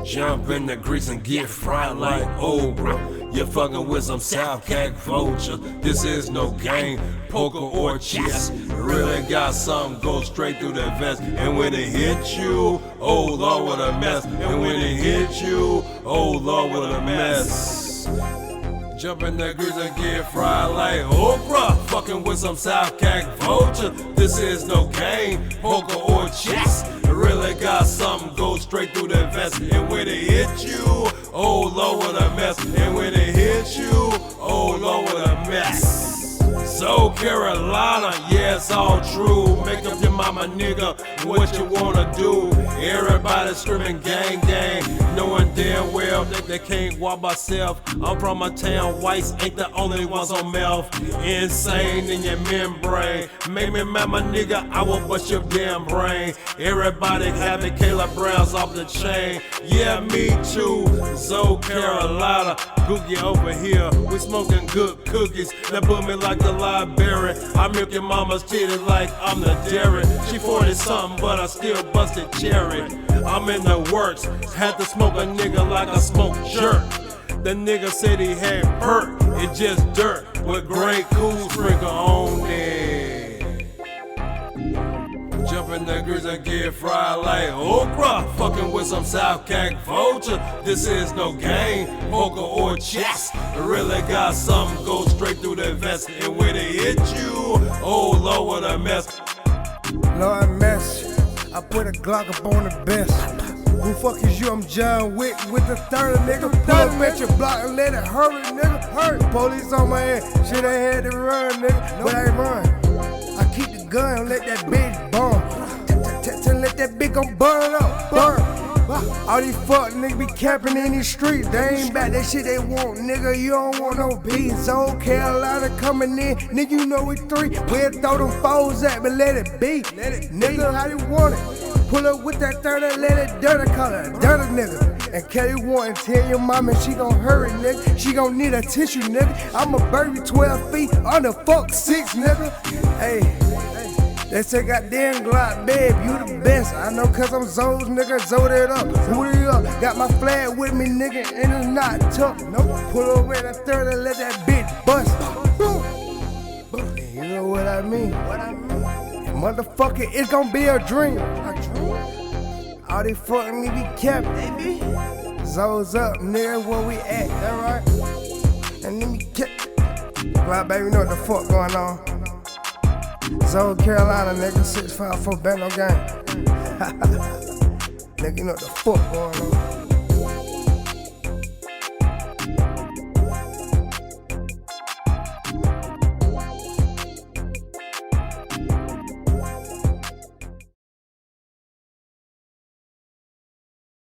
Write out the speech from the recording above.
Jump in the grease and get fried like Okra. You're fucking with some South Cack vulture. This is no game, poker or chess. Really got something, go straight through the vest. And when it hit you, oh Lord, what a mess. And when it hit you, oh Lord, what a mess. Jump in the grease and get fried like Okra. Fucking with some South Cack vulture. This is no game, poker or chess. Really got something, go straight through the vest. And when it hit you, oh Lord, what a mess. And when it hit you, oh Lord, what a mess. So Carolina, yeah, it's all true. Make up your mama, nigga, what you wanna do. Everybody screaming gang, gang, knowing damn well that they can't walk myself. I'm from a town, whites ain't the only ones on mouth. Insane in your membrane. Make me mad, my nigga, I will bust your damn brain. Everybody having Kayla Browns off the chain. Yeah, me too. So Carolina, Googie over here. We smoking good cookies that put me like the library. I milk your mama's titties like I'm the dairy. She 40 something, but I still busted cherry. I'm in the works, had to smoke a nigga like I smoke jerk. The nigga said he had perk, it just dirt with great cool sprinkle on it. Jump in the grease and get fried like Okra. Fucking with some South Cack vulture. This is no game, poker or chess. Really got something, go straight through the vest. And when it hit you, oh Lord, what a mess. Lord, mess. I put a Glock up on the best. Who fuck is you? I'm John Wick with the 30, nigga. Pull up at your block and let it hurry, nigga. Hurry. Police on my ass. Shit, I had to run, nigga. But I run. I keep the gun and let that bitch burn. Let that bitch go burn up. Burn. All these fuck niggas be camping in these streets. They ain't back that shit they want, nigga. You don't want no beats. So Carolina coming in, nigga, you know we three. We'll throw them foes at me, let it be. Nigga, how you want it? Pull up with that 30, let it dirty color, dirty nigga. And Kelly want to tell your mama she gon' hurry, nigga. She gon' need a tissue, nigga. I'ma bury 12 feet on the fuck 6, nigga. Hey. They say goddamn Glock, babe, you the best. I know cause I'm Zoes, nigga, Zoed it up, boot it up. Got my flag with me, nigga, and it's not tough. Nope, pull over at a 30, let that bitch bust. And you know what I mean? And motherfucker, it's gonna be a dream. All they fucking me be kept, baby. Zoes up, nigga, where we at, alright? And let me get. Well, baby, you know what the fuck going on. South Carolina, nigga, 654 Bando gang. Nigga, you know what the fuck going on.